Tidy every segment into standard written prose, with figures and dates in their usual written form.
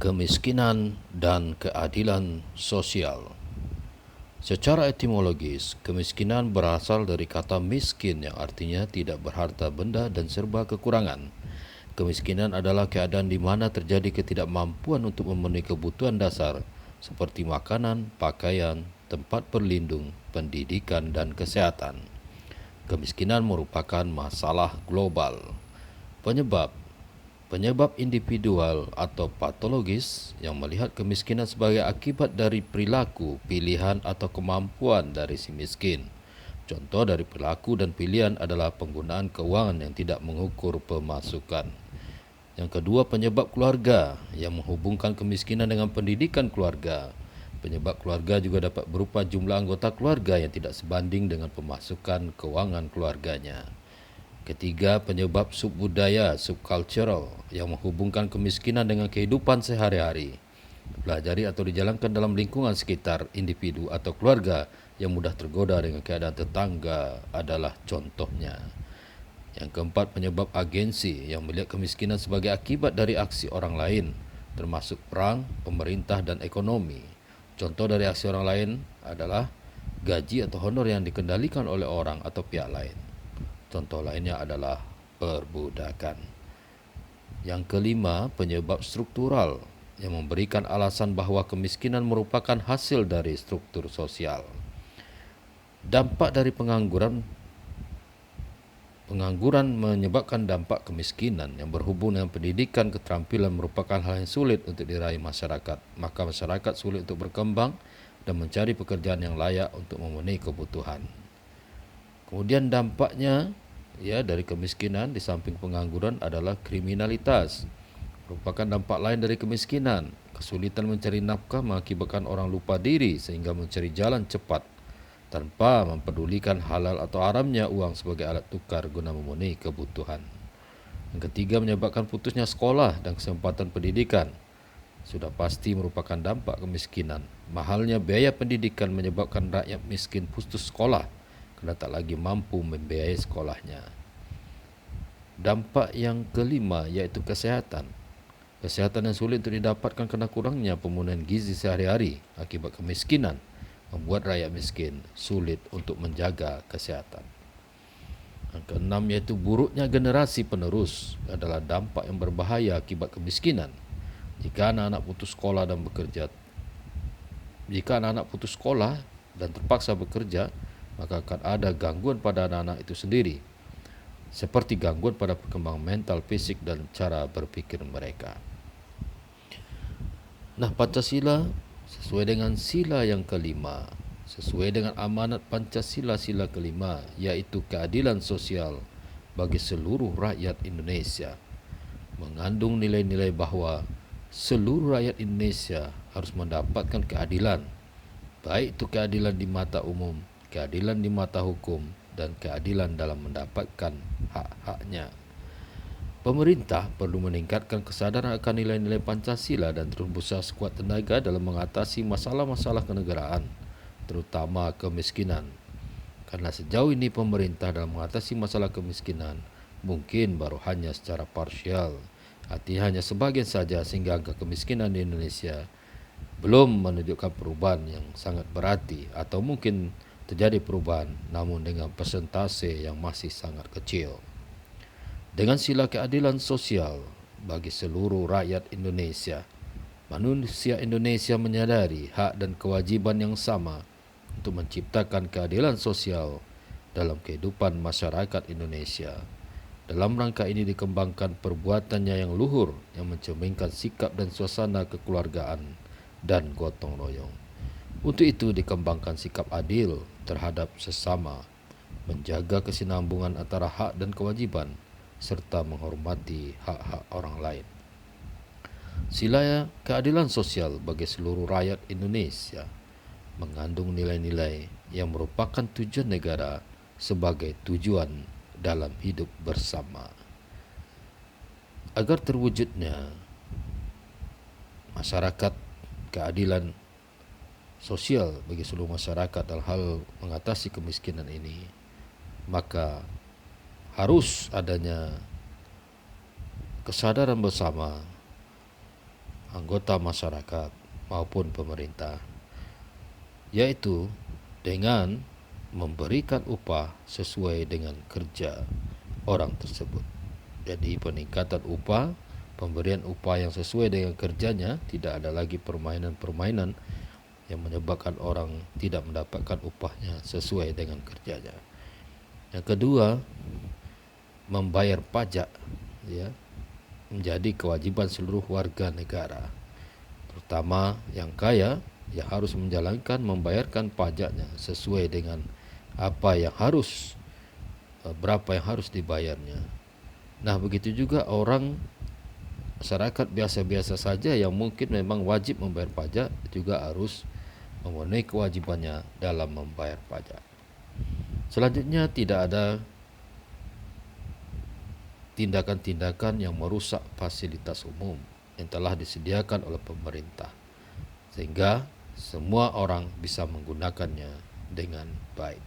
Kemiskinan dan keadilan sosial. Secara etimologis, kemiskinan berasal dari kata miskin yang artinya tidak berharta benda dan serba kekurangan. Kemiskinan adalah keadaan di mana terjadi ketidakmampuan untuk memenuhi kebutuhan dasar seperti makanan, pakaian, tempat berlindung, pendidikan, dan kesehatan. Kemiskinan merupakan masalah global. Penyebab Penyebab individual atau patologis yang melihat kemiskinan sebagai akibat dari perilaku, pilihan atau kemampuan dari si miskin. Contoh dari perilaku dan pilihan adalah penggunaan keuangan yang tidak mengukur pemasukan. Yang kedua, penyebab keluarga yang menghubungkan kemiskinan dengan pendidikan keluarga. Penyebab keluarga juga dapat berupa jumlah anggota keluarga yang tidak sebanding dengan pemasukan keuangan keluarganya. Ketiga, penyebab subbudaya subcultural yang menghubungkan kemiskinan dengan kehidupan sehari-hari. Pelajari atau dijalankan dalam lingkungan sekitar individu atau keluarga yang mudah tergoda dengan keadaan tetangga adalah contohnya. Yang keempat, penyebab agensi yang melihat kemiskinan sebagai akibat dari aksi orang lain, termasuk perang, pemerintah, dan ekonomi. Contoh dari aksi orang lain adalah gaji atau honor yang dikendalikan oleh orang atau pihak lain. Contoh lainnya adalah perbudakan. Yang kelima, penyebab struktural yang memberikan alasan bahwa kemiskinan merupakan hasil dari struktur sosial. Dampak dari pengangguran menyebabkan dampak kemiskinan yang berhubung dengan pendidikan keterampilan merupakan hal yang sulit untuk diraih masyarakat. Maka masyarakat sulit untuk berkembang dan mencari pekerjaan yang layak untuk memenuhi kebutuhan. Kemudian dampaknya dari kemiskinan di samping pengangguran adalah kriminalitas. Merupakan dampak lain dari kemiskinan. Kesulitan mencari nafkah mengakibatkan orang lupa diri sehingga mencari jalan cepat tanpa mempedulikan halal atau haramnya uang sebagai alat tukar guna memenuhi kebutuhan. Yang ketiga, menyebabkan putusnya sekolah dan kesempatan pendidikan. Sudah pasti merupakan dampak kemiskinan. Mahalnya biaya pendidikan menyebabkan rakyat miskin putus sekolah karena tak lagi mampu membiayai sekolahnya. Dampak yang kelima yaitu kesehatan. Kesehatan yang sulit untuk didapatkan karena kurangnya pemenuhan gizi sehari-hari akibat kemiskinan membuat rakyat miskin sulit untuk menjaga kesehatan. Yang keenam yaitu buruknya generasi penerus adalah dampak yang berbahaya akibat kemiskinan. Jika anak-anak putus sekolah dan terpaksa bekerja, maka akan ada gangguan pada anak-anak itu sendiri, seperti gangguan pada perkembangan mental, fisik, dan cara berpikir mereka. Nah, Pancasila sesuai dengan sila yang kelima, sesuai dengan amanat Pancasila sila kelima, yaitu keadilan sosial bagi seluruh rakyat Indonesia, mengandung nilai-nilai bahwa seluruh rakyat Indonesia harus mendapatkan keadilan, baik itu keadilan di mata umum, keadilan di mata hukum, dan keadilan dalam mendapatkan hak-haknya. Pemerintah perlu meningkatkan kesadaran akan nilai-nilai Pancasila dan terus berusaha sekuat tenaga dalam mengatasi masalah-masalah kenegaraan, terutama kemiskinan. Karena sejauh ini pemerintah dalam mengatasi masalah kemiskinan mungkin baru hanya secara parsial, artinya hanya sebagian saja, sehingga angka kemiskinan di Indonesia belum menunjukkan perubahan yang sangat berarti, atau mungkin terjadi perubahan namun dengan persentase yang masih sangat kecil. Dengan sila keadilan sosial bagi seluruh rakyat Indonesia, manusia Indonesia menyadari hak dan kewajiban yang sama untuk menciptakan keadilan sosial dalam kehidupan masyarakat Indonesia. Dalam rangka ini dikembangkan perbuatannya yang luhur yang mencerminkan sikap dan suasana kekeluargaan dan gotong royong. Untuk itu dikembangkan sikap adil terhadap sesama, menjaga kesinambungan antara hak dan kewajiban, serta menghormati hak-hak orang lain. Sila keadilan sosial bagi seluruh rakyat Indonesia mengandung nilai-nilai yang merupakan tujuan negara sebagai tujuan dalam hidup bersama. Agar terwujudnya masyarakat keadilan sosial bagi seluruh masyarakat dalam hal mengatasi kemiskinan ini, maka harus adanya kesadaran bersama anggota masyarakat maupun pemerintah, yaitu dengan memberikan upah sesuai dengan kerja orang tersebut. Jadi peningkatan upah, pemberian upah yang sesuai dengan kerjanya, tidak ada lagi permainan-permainan yang menyebabkan orang tidak mendapatkan upahnya sesuai dengan kerjanya. Yang kedua, membayar pajak, ya, menjadi kewajiban seluruh warga negara, terutama yang kaya, yang harus menjalankan membayarkan pajaknya sesuai dengan apa yang harus, berapa yang harus dibayarnya. Nah, begitu juga orang masyarakat biasa-biasa saja yang mungkin memang wajib membayar pajak juga harus memenuhi kewajibannya dalam membayar pajak. Selanjutnya, tidak ada tindakan-tindakan yang merusak fasilitas umum yang telah disediakan oleh pemerintah, sehingga semua orang bisa menggunakannya dengan baik.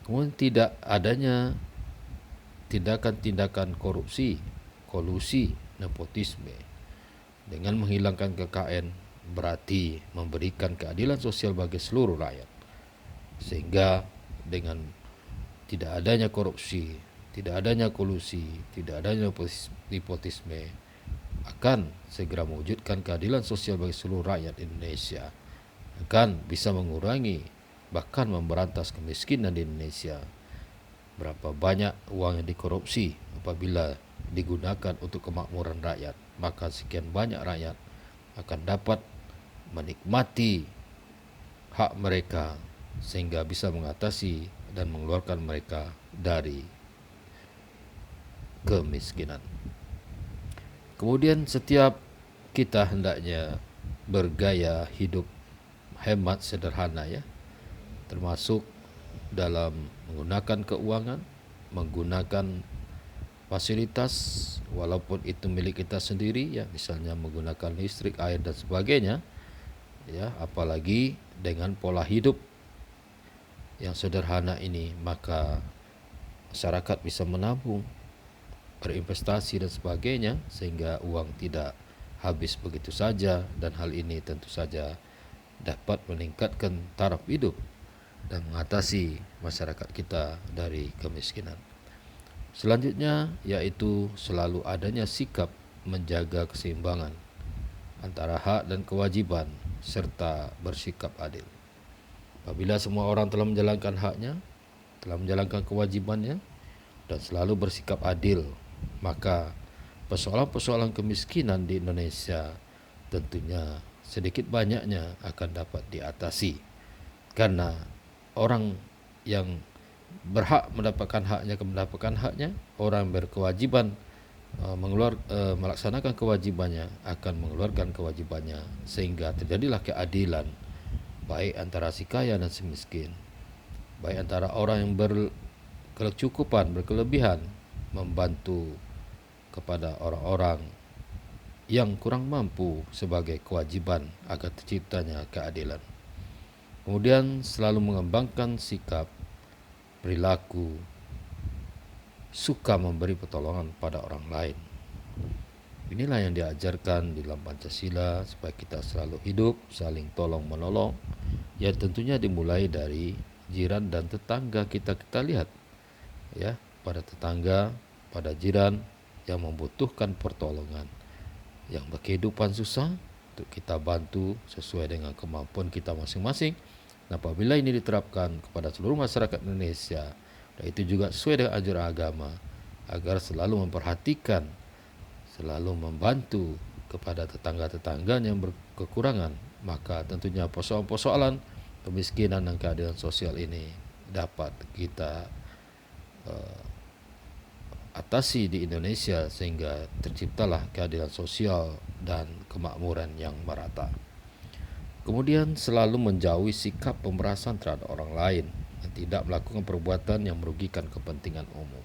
Kemudian tidak adanya tindakan-tindakan korupsi, kolusi, nepotisme. Dengan menghilangkan KKN berarti memberikan keadilan sosial bagi seluruh rakyat, sehingga dengan tidak adanya korupsi, tidak adanya kolusi, tidak adanya nepotisme, akan segera mewujudkan keadilan sosial bagi seluruh rakyat Indonesia, akan bisa mengurangi bahkan memberantas kemiskinan di Indonesia. Berapa banyak uang yang dikorupsi apabila digunakan untuk kemakmuran rakyat, maka sekian banyak rakyat akan dapat menikmati hak mereka sehingga bisa mengatasi dan mengeluarkan mereka dari kemiskinan. Kemudian setiap kita hendaknya bergaya hidup hemat sederhana, ya, termasuk dalam menggunakan keuangan, menggunakan fasilitas walaupun itu milik kita sendiri, ya, misalnya menggunakan listrik, air dan sebagainya, ya, apalagi dengan pola hidup yang sederhana ini, maka masyarakat bisa menabung, berinvestasi dan sebagainya, sehingga uang tidak habis begitu saja, dan hal ini tentu saja dapat meningkatkan taraf hidup dan mengatasi masyarakat kita dari kemiskinan. Selanjutnya yaitu selalu adanya sikap menjaga keseimbangan antara hak dan kewajiban serta bersikap adil. Apabila semua orang telah menjalankan haknya, telah menjalankan kewajibannya dan selalu bersikap adil, maka persoalan-persoalan kemiskinan di Indonesia tentunya sedikit banyaknya akan dapat diatasi, karena orang yang berhak mendapatkan haknya akan mendapatkan haknya, orang yang berkewajiban melaksanakan kewajibannya akan mengeluarkan kewajibannya, sehingga terjadilah keadilan baik antara si kaya dan si miskin, baik antara orang yang berkecukupan, berkelebihan membantu kepada orang-orang yang kurang mampu sebagai kewajiban agar terciptanya keadilan. Kemudian selalu mengembangkan sikap, perilaku, suka memberi pertolongan pada orang lain. Inilah yang diajarkan di dalam Pancasila, supaya kita selalu hidup saling tolong menolong, ya, tentunya dimulai dari jiran dan tetangga kita lihat, ya, pada tetangga, pada jiran yang membutuhkan pertolongan, yang berkehidupan susah, untuk kita bantu sesuai dengan kemampuan kita masing-masing. Dan apabila ini diterapkan kepada seluruh masyarakat Indonesia, dan itu juga sesuai dengan ajaran agama, agar selalu memperhatikan, selalu membantu kepada tetangga-tetangganya yang berkekurangan, maka tentunya persoalan-persoalan kemiskinan dan keadilan sosial ini dapat kita atasi di Indonesia, sehingga terciptalah keadilan sosial dan kemakmuran yang merata. Kemudian selalu menjauhi sikap pemerasan terhadap orang lain dan tidak melakukan perbuatan yang merugikan kepentingan umum.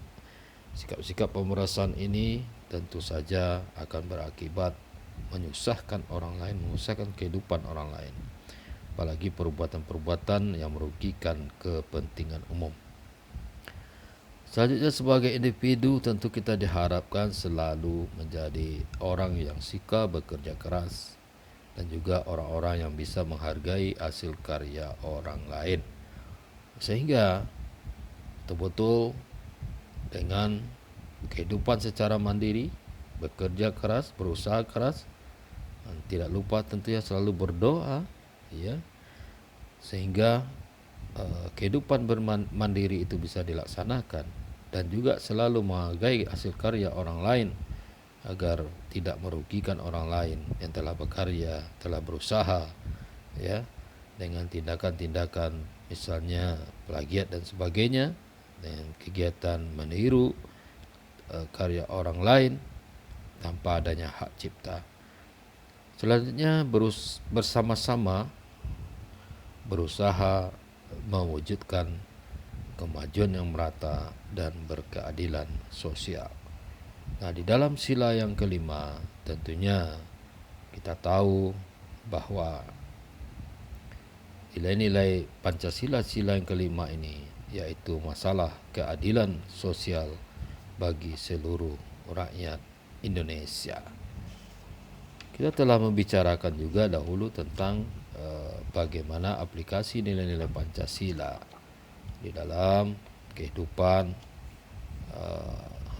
Sikap-sikap pemerasan ini tentu saja akan berakibat menyusahkan orang lain, menyusahkan kehidupan orang lain, apalagi perbuatan-perbuatan yang merugikan kepentingan umum. Selanjutnya, sebagai individu tentu kita diharapkan selalu menjadi orang yang suka bekerja keras dan juga orang-orang yang bisa menghargai hasil karya orang lain, sehingga betul-betul dengan kehidupan secara mandiri, bekerja keras, berusaha keras, dan tidak lupa tentunya selalu berdoa, ya, sehingga kehidupan bermandiri itu bisa dilaksanakan, dan juga selalu menghargai hasil karya orang lain agar tidak merugikan orang lain yang telah bekarya, telah berusaha, ya, dengan tindakan-tindakan misalnya plagiat dan sebagainya, dengan kegiatan meniru karya orang lain tanpa adanya hak cipta. Selanjutnya, bersama-sama berusaha mewujudkan kemajuan yang merata dan berkeadilan sosial. Nah, di dalam sila yang kelima tentunya kita tahu bahwa nilai-nilai Pancasila sila yang kelima ini yaitu masalah keadilan sosial bagi seluruh rakyat Indonesia. Kita telah membicarakan juga dahulu tentang bagaimana aplikasi nilai-nilai Pancasila di dalam kehidupan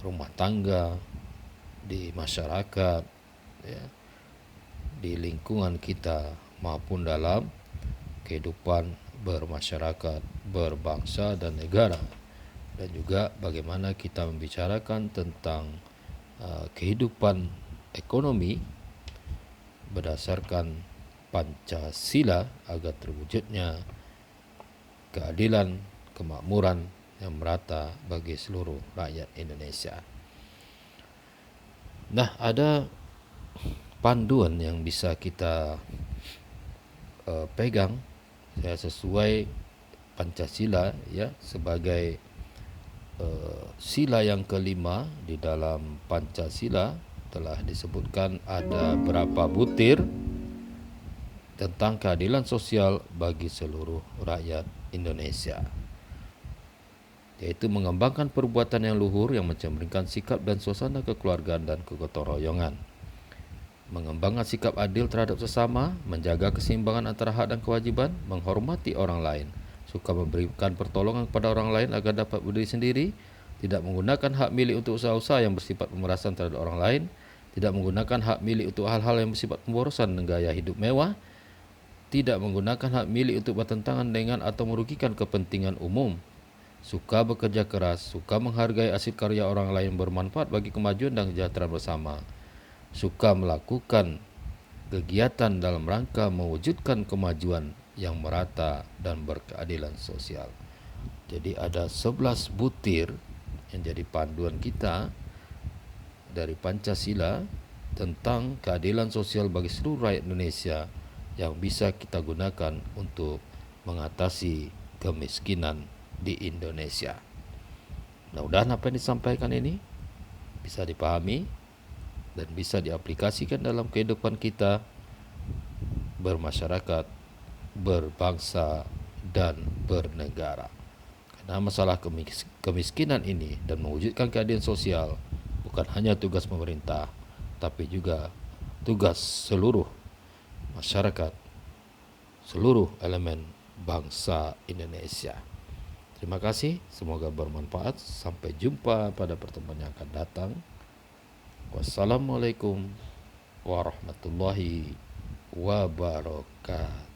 rumah tangga, di masyarakat, ya, di lingkungan kita maupun dalam kehidupan bermasyarakat, berbangsa dan negara, dan juga bagaimana kita membicarakan tentang kehidupan ekonomi berdasarkan Pancasila agar terwujudnya keadilan, kemakmuran yang merata bagi seluruh rakyat Indonesia. Nah, ada panduan yang bisa kita pegang sesuai Pancasila, ya, sebagai sila yang kelima. Di dalam Pancasila telah disebutkan ada berapa butir tentang keadilan sosial bagi seluruh rakyat Indonesia, yaitu mengembangkan perbuatan yang luhur yang mencerminkan sikap dan suasana kekeluargaan dan kegotong royongan, mengembangkan sikap adil terhadap sesama, menjaga keseimbangan antara hak dan kewajiban, menghormati orang lain, suka memberikan pertolongan kepada orang lain agar dapat berdiri sendiri, tidak menggunakan hak milik untuk usaha-usaha yang bersifat pemerasan terhadap orang lain, tidak menggunakan hak milik untuk hal-hal yang bersifat pemborosan dan gaya hidup mewah, tidak menggunakan hak milik untuk bertentangan dengan atau merugikan kepentingan umum, suka bekerja keras, suka menghargai hasil karya orang lain yang bermanfaat bagi kemajuan dan kesejahteraan bersama, suka melakukan kegiatan dalam rangka mewujudkan kemajuan yang merata dan berkeadilan sosial. Jadi ada 11 butir yang jadi panduan kita dari Pancasila tentang keadilan sosial bagi seluruh rakyat Indonesia yang bisa kita gunakan untuk mengatasi kemiskinan di Indonesia. Mudah-mudahan apa yang disampaikan ini bisa dipahami dan bisa diaplikasikan dalam kehidupan kita bermasyarakat, berbangsa, dan bernegara. Karena masalah kemiskinan ini dan mewujudkan keadilan sosial bukan hanya tugas pemerintah, tapi juga tugas seluruh masyarakat, seluruh elemen bangsa Indonesia. Terima kasih, semoga bermanfaat. Sampai jumpa pada pertemuan yang akan datang. Wassalamualaikum warahmatullahi wabarakatuh.